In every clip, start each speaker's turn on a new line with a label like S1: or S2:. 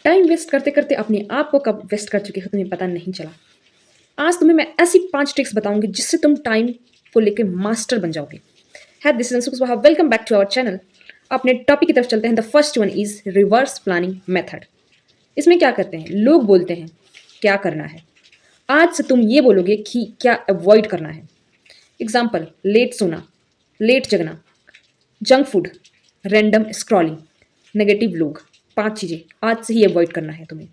S1: Time waste करते करते अपने आप को कब वेस्ट कर चुके हो तुम्हें पता नहीं चला। आज तुम्हें मैं ऐसी 5 ट्रिक्स बताऊंगी जिससे तुम टाइम को लेकर मास्टर बन जाओगे। Hi this is Subah, welcome back to our channel. अपने टॉपिक की तरफ चलते हैं। The first one is reverse planning method. इसमें क्या करते हैं, लोग बोलते हैं क्या करना है, आज से तुम ये बोलोगे कि क्या अवॉइड करना है। एग्जाम्पल, लेट सोना, लेट जगना, junk food, random scrolling, negative लोग। 5 चीज़ें आज से ही अवॉइड करना है तुम्हें।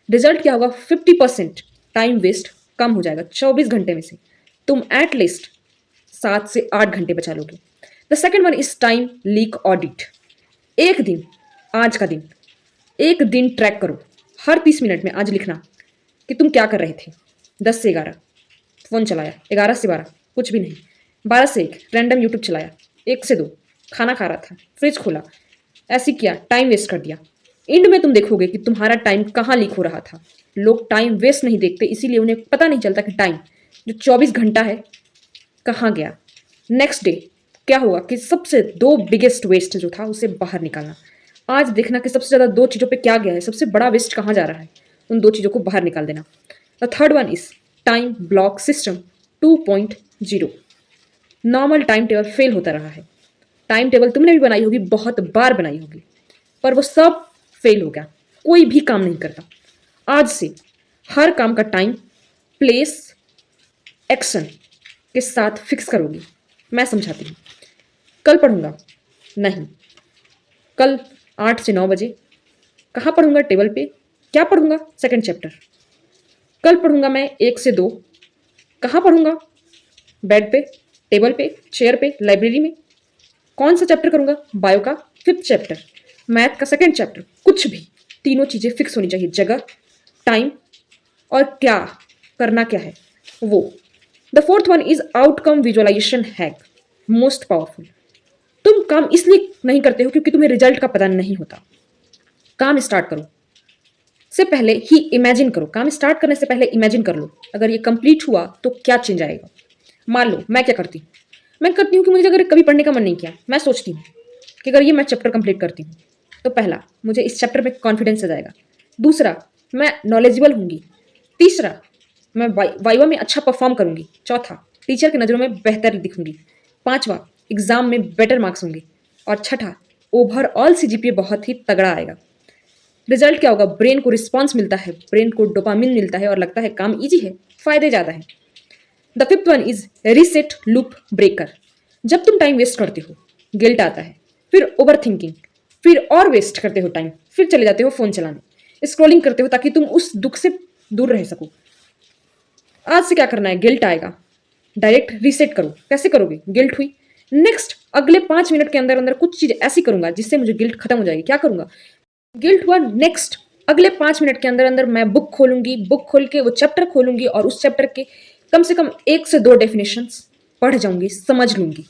S1: रिजल्ट क्या होगा, 50% टाइम वेस्ट कम हो जाएगा। 24 घंटे में से तुम एट लीस्ट 7 से 8 घंटे बचा लोगे। The second one is time leak audit. एक दिन, आज का दिन, एक दिन ट्रैक करो। हर 30 मिनट में आज लिखना कि तुम क्या कर रहे थे। 10 से 11 फ़ोन चलाया, 11 से 12 कुछ भी नहीं, 12 से 1 रैंडम यूट्यूब चलाया, 1 से 2 खाना खा रहा था, फ्रिज खोला, ऐसे किया, टाइम वेस्ट कर दिया। एंड में तुम देखोगे कि तुम्हारा टाइम कहाँ लीक हो रहा था। लोग टाइम वेस्ट नहीं देखते, इसीलिए उन्हें पता नहीं चलता कि टाइम जो 24 घंटा है कहाँ गया। नेक्स्ट डे क्या हुआ कि सबसे 2 बिगेस्ट वेस्ट जो था उसे बाहर निकालना। आज देखना कि सबसे ज़्यादा 2 चीज़ों पे क्या गया है, सबसे बड़ा वेस्ट कहाँ जा रहा है, उन 2 चीज़ों को बाहर निकाल देना। The third one is time block system 2.0। Normal time table fail होता रहा है। टाइम टेबल तुमने भी बनाई होगी, बहुत बार बनाई होगी, पर वो सब फेल हो गया, कोई भी काम नहीं करता। आज से हर काम का टाइम, प्लेस, एक्शन के साथ फिक्स करोगी। मैं समझाती हूँ। कल पढ़ूंगा, नहीं, कल 8 से 9 बजे। कहाँ पढ़ूंगा, टेबल पे। क्या पढ़ूंगा, सेकंड चैप्टर। कल पढ़ूंगा मैं 1 से 2। कहाँ पढ़ूंगा, बेड पे, टेबल पे, चेयर पे, लाइब्रेरी में। कौन सा चैप्टर करूंगा, बायो का 5th चैप्टर, मैथ का 2nd चैप्टर। कुछ भी, तीनों चीज़ें फिक्स होनी चाहिए, जगह, टाइम और क्या करना क्या है वो। The fourth one is outcome visualisation hack, most powerful. तुम काम इसलिए नहीं करते हो क्योंकि तुम्हें रिजल्ट का पता नहीं होता। काम स्टार्ट करो से पहले ही इमेजिन करो, काम स्टार्ट करने से पहले इमेजिन कर लो, अगर ये कंप्लीट हुआ तो क्या चेंज आएगा। मान लो मैं क्या करती हूँ, मैं करती हूँ कि मुझे अगर कभी पढ़ने का मन नहीं किया, मैं सोचती हूँ कि अगर ये मैं चैप्टर कंप्लीट करती हूँ तो पहला, मुझे इस चैप्टर में कॉन्फिडेंस आ जाएगा। दूसरा, मैं नॉलेजेबल होंगी। तीसरा, मैं वाइवा में अच्छा परफॉर्म करूंगी। चौथा, टीचर की नज़रों में बेहतर दिखूंगी। पांचवा, एग्जाम में बेटर मार्क्स होंगे। और छठा, ओवरऑल सीजीपीए बहुत ही तगड़ा आएगा। रिजल्ट क्या होगा, ब्रेन को रिस्पॉन्स मिलता है, ब्रेन को डोपामिन मिलता है और लगता है काम इजी है, फायदे ज़्यादा है। The fifth one is reset loop breaker. जब तुम टाइम वेस्ट करते हो, गिल्ट आता है, फिर ओवर थिंकिंग, फिर और वेस्ट करते हो टाइम, फिर चले जाते हो फोन चलाने, स्क्रॉलिंग करते हो ताकि तुम उस दुख से दूर रह सको। आज से क्या करना है, गिल्ट आएगा, डायरेक्ट रीसेट करो। कैसे करोगे, गिल्ट हुई, नेक्स्ट अगले 5 मिनट के अंदर अंदर कुछ चीज ऐसी करूंगा जिससे मुझे गिल्ट खत्म हो जाएगी। क्या करूंगा, गिल्ट हुआ, नेक्स्ट अगले 5 मिनट के अंदर अंदर मैं बुक खोलूंगी, बुक खोल के वो चैप्टर खोलूंगी और उस चैप्टर के कम से कम 1 से 2 डेफिनेशंस पढ़ जाऊंगी, समझ लूंगी।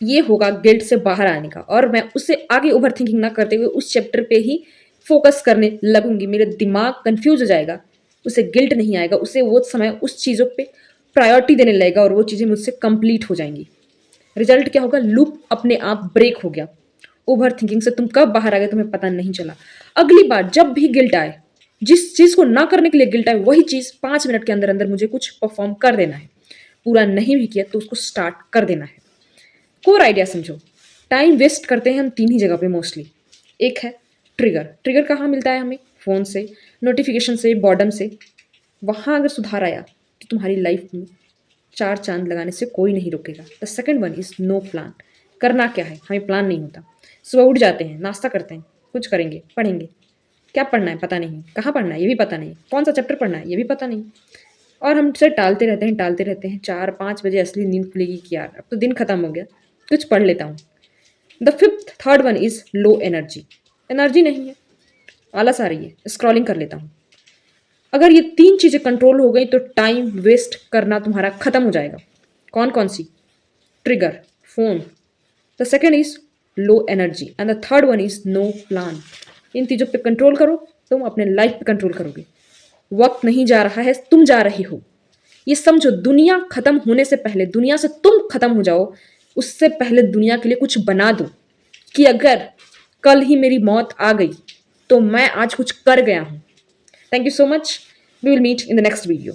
S1: ये होगा गिल्ट से बाहर आने का, और मैं उससे आगे ओवर थिंकिंग ना करते हुए उस चैप्टर पे ही फोकस करने लगूंगी। मेरा दिमाग कंफ्यूज हो जाएगा, उसे गिल्ट नहीं आएगा, उसे वो समय उस चीज़ों पे प्रायोरिटी देने लगेगा और वो चीज़ें मुझसे कंप्लीट हो जाएंगी। रिजल्ट क्या होगा, लूप अपने आप ब्रेक हो गया। ओवर थिंकिंग से तुम कब बाहर आ गए तुम्हें पता नहीं चला। अगली बार जब भी गिल्ट आए, जिस चीज़ को ना करने के लिए गिल्ट आए, वही चीज़ 5 मिनट के अंदर अंदर मुझे कुछ परफॉर्म कर देना है। पूरा नहीं भी किया तो उसको स्टार्ट कर देना है। कोर आइडिया समझो, टाइम वेस्ट करते हैं हम 3 ही जगह पे मोस्टली। एक है ट्रिगर। ट्रिगर कहाँ मिलता है हमें, फ़ोन से, नोटिफिकेशन से, बॉर्डम से। वहाँ अगर सुधार आया तो तुम्हारी लाइफ में 4 चांद लगाने से कोई नहीं रोकेगा। The second one is no plan. करना क्या है, हमें प्लान नहीं होता। सुबह उठ जाते हैं, नाश्ता करते हैं, कुछ करेंगे, पढ़ेंगे, क्या पढ़ना है पता नहीं, कहाँ पढ़ना है ये भी पता नहीं, कौन सा चैप्टर पढ़ना है ये भी पता नहीं, और हम से टालते रहते हैं, टालते रहते हैं। 4-5 बजे असली नींद खुलेगी कि यार अब तो दिन खत्म हो गया, कुछ पढ़ लेता हूँ। The fifth third one is low energy. Energy नहीं है, आलस आ रही है, स्क्रॉलिंग कर लेता हूँ। अगर ये 3 चीज़ें कंट्रोल हो गई तो टाइम वेस्ट करना तुम्हारा खत्म हो जाएगा। कौन कौन सी, trigger, phone, the second is low energy and the third one is no plan. इन चीज़ों पे कंट्रोल करो, तुम अपने लाइफ पे कंट्रोल करोगे। वक्त नहीं जा रहा है, तुम जा रही हो। ये समझो, दुनिया खत्म होने से पहले, दुनिया से तुम खत्म हो जाओ उससे पहले दुनिया के लिए कुछ बना दो कि अगर कल ही मेरी मौत आ गई तो मैं आज कुछ कर गया हूँ। Thank you so much. We will meet in the next video.